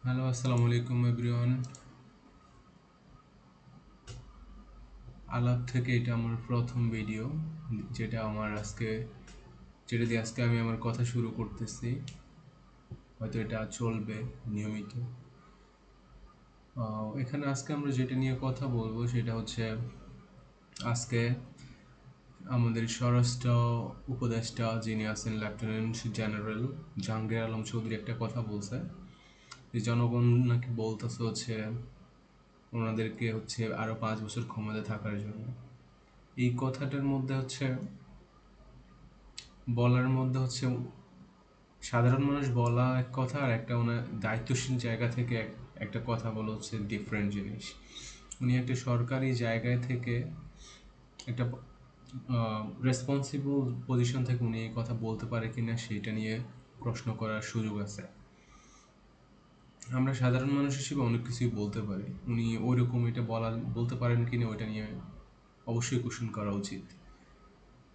Hello, আসসালামু আলাইকুম everyone. আলাপ থেকে এটা আমার প্রথম ভিডিও, যেটা আমার আজকে যেটা দিয়ে আজকে আমি আমার কথা শুরু করতেছি। হয়তো এটা চলবে নিয়মিত। এখানে আজকে আমরা যেটা নিয়ে কথা বলবো সেটা হচ্ছে আজকে আমাদের স্বরাষ্ট্র উপদেষ্টা যিনি আছেন লেফটেন্যান্ট জেনারেল জাহাঙ্গীর আলম চৌধুরী একটা কথা বলছে যে জনগণ নাকি বলতেছে হচ্ছে ওনাদেরকে হচ্ছে আরো 5 বছর ক্ষমতা থাকার জন্য। এই কথাটার মধ্যে হচ্ছে বলার মধ্যে হচ্ছে সাধারণ মানুষ বলা এক কথা, আর একটা ওনার দায়িত্বশীল জায়গা থেকে একটা কথা বলা হচ্ছে ডিফারেন্ট জিনিস। উনি একটা সরকারি জায়গায় থেকে একটা রেসপন্সিবল পজিশন থেকে উনি এই কথা বলতে পারে কিনা সেটা নিয়ে প্রশ্ন করার সুযোগ আছে। আমরা সাধারণ মানুষ হিসেবে অনেক কিছুই বলতে পারি, উনি ওইরকম এটা বলতে পারেন কিনা ওইটা নিয়ে অবশ্যই কোশ্চেন করা উচিত।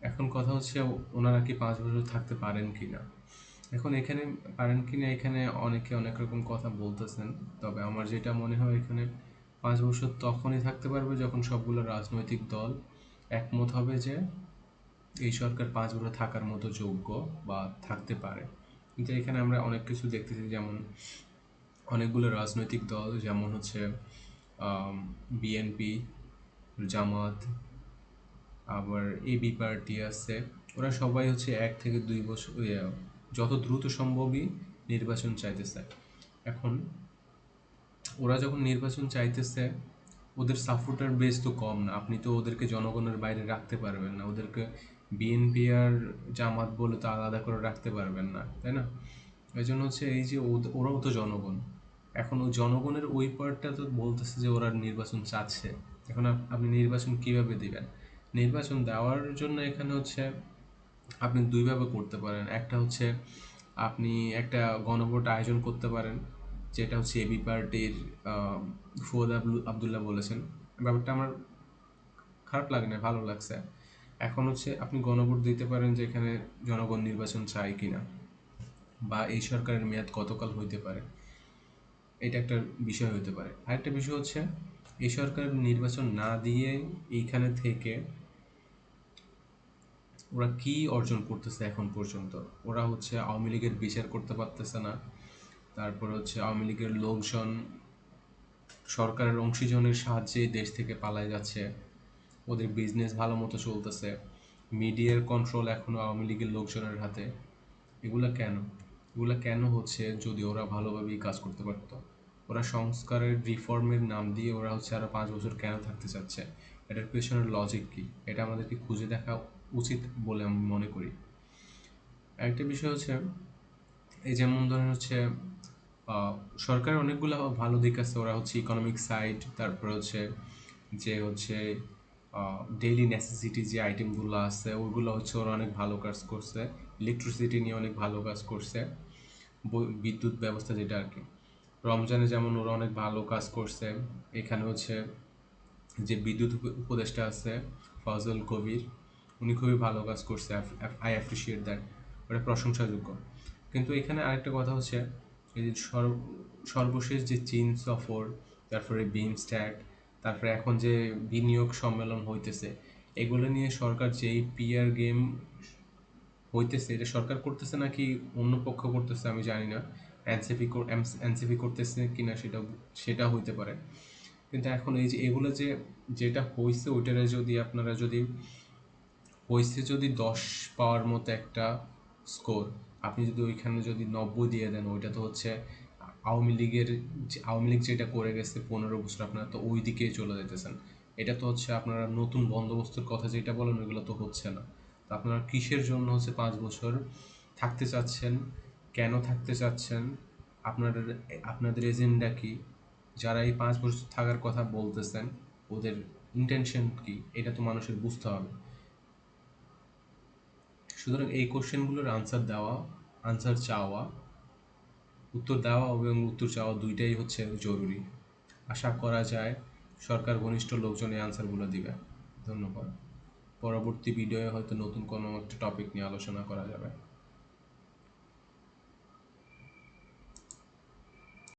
এখন কথা হচ্ছে ওনারা কি 5 বছর থাকতে পারেন কিনা। এখন এখানে পারেন কিনা এখানে অনেকে অনেক রকম কথা বলতেছেন, তবে আমার যেটা মনে হয় এখানে 5 বছর তখনই থাকতে পারবে যখন সবগুলো রাজনৈতিক দল একমত হবে যে এই সরকার 5 বছর থাকার মতো যোগ্য বা থাকতে পারে। কিন্তু এখানে আমরা অনেক কিছু দেখতেছি, যেমন অনেকগুলো রাজনৈতিক দল, যেমন হচ্ছে বিএনপি, জামাত, আবার এবি পার্টি আছে, ওরা সবাই হচ্ছে 1 থেকে 2 বছর যত দ্রুত সম্ভবই নির্বাচন চাইতেছে। এখন ওরা যখন নির্বাচন চাইতেছে, ওদের সাপোর্টার বেস তো কম না, আপনি তো ওদেরকে জনগণের বাইরে রাখতে পারবেন না, ওদেরকে বিএনপি আর জামাত বলে তো আলাদা করে রাখতে পারবেন না, তাই না? এই জন্য হচ্ছে এই যে ওরাও তো জনগণ। এখন ওই জনগণের ওই পার্টটা তো বলতেছে যে ওরা নির্বাচন চাচ্ছে। এখন আপনি নির্বাচন কিভাবে দিবেন? নির্বাচন দেওয়ার জন্য এখানে হচ্ছে আপনি দুইভাবে করতে পারেন। একটা হচ্ছে আপনি একটা গণভোট আয়োজন করতে পারেন, যেটা হচ্ছে এবি পার্টির ফুয়াদ আবদুল্লাহ বলেছেন। ব্যাপারটা আমার খারাপ লাগে না, ভালো লাগছে। এখন হচ্ছে আপনি গণভোট দিতে পারেন যে এখানে জনগণ নির্বাচন চায় কিনা, বা এই সরকারের মেয়াদ কতকাল হইতে পারে, এটা একটা বিষয় হতে পারে। আরেকটা বিষয় হচ্ছে এই সরকার নির্বাচন না দিয়ে এইখানে থেকে ওরা কি অর্জন করতেছে এখন পর্যন্ত। ওরা হচ্ছে আওয়ামী লীগের বিচার করতে পারতেছে না, তারপর হচ্ছে আওয়ামী লীগের লোকজন সরকারের অংশীজনের সাহায্যে দেশ থেকে পালায় যাচ্ছে, ওদের বিজনেস ভালো মতো চলতেছে, মিডিয়ার কন্ট্রোল এখনও আওয়ামী লীগের লোকজনের হাতে। এগুলা কেন? এগুলা কেন হচ্ছে? যদি ওরা ভালোভাবেই কাজ করতে পারতো। ওরা সংস্কারের রিফর্মের নাম দিয়ে ওরা হচ্ছে আরো 5 বছর কেন থাকতে চাচ্ছে, এটার পেছনের লজিক কি, এটা আমাদেরকে খুঁজে দেখা উচিত বলে আমি মনে করি। আরেকটা বিষয় হচ্ছে এই যেমন ধরেন হচ্ছে সরকারের অনেকগুলো ভালো দিক আছে, ওরা হচ্ছে ইকোনমিক সাইড, তারপর হচ্ছে যে হচ্ছে ডেইলি নেসেসিটি যে আইটেমগুলো আছে ওইগুলো হচ্ছে ওরা অনেক ভালো কাজ করছে। ইলেকট্রিসিটি নিয়ে অনেক ভালো কাজ করছে, বিদ্যুৎ ব্যবস্থা যেটা আর কি। রমজানে যেমন ওরা অনেক ভালো কাজ করছে। এখানে হচ্ছে যে বিদ্যুৎ উপদেষ্টা আছে ফজল কবির, উনি খুবই ভালো কাজ করছে। আই অ্যাপ্রিসিয়েট দ্যাট, ওটা প্রশংসাযোগ্য। কিন্তু এখানে আরেকটা কথা হচ্ছে এই যে সর্বশেষ যে চীন সফর, তারপরে বিমস্ট্যাক, তারপরে এখন যে বিনিয়োগ সম্মেলন হইতেছে, এগুলো নিয়ে সরকার যেই পিআর গেম হইতেছে, এটা সরকার করতেছে নাকি অন্য পক্ষ করতেছে আমি জানি না। এনসিপি করতেছে কিনা সেটা সেটা হইতে পারে। কিন্তু এখন এই যে এগুলো যে যেটা হয়েছে ওইটারে যদি আপনারা যদি হয়েছে যদি 10 পাওয়ার মতো একটা স্কোর, আপনি যদি ওইখানে যদি 90 দিয়ে দেন, ওইটা তো হচ্ছে আওয়ামী লীগ যেটা করে গেছে 15 বছর, আপনারা তো ওই দিকেই চলে যেতেছেন। এটা তো হচ্ছে আপনারা নতুন বন্দোবস্তের কথা যেটা বলেন ওইগুলো তো হচ্ছে না। তো আপনারা কিসের জন্য হচ্ছে 5 বছর থাকতে চাচ্ছেন, কেন থাকতে চাচ্ছেন, আপনাদের আপনাদের এজেন্ডা কি, যারা এই 5 বছর থাকার কথা বলতেছেন ওদের ইন্টেনশন কি, এটা তো মানুষের বুঝতে হবে। সুতরাং এই কোশ্চেনগুলোর আনসার চাওয়া, উত্তর দেওয়া এবং উত্তর চাওয়া দুইটাই হচ্ছে জরুরি। আশা করা যায় সরকার ঘনিষ্ঠ লোকজন এই আনসারগুলো দিবে। ধন্যবাদ। পরবর্তী ভিডিওয়ে হয়তো নতুন কোনো একটা টপিক নিয়ে আলোচনা করা যাবে।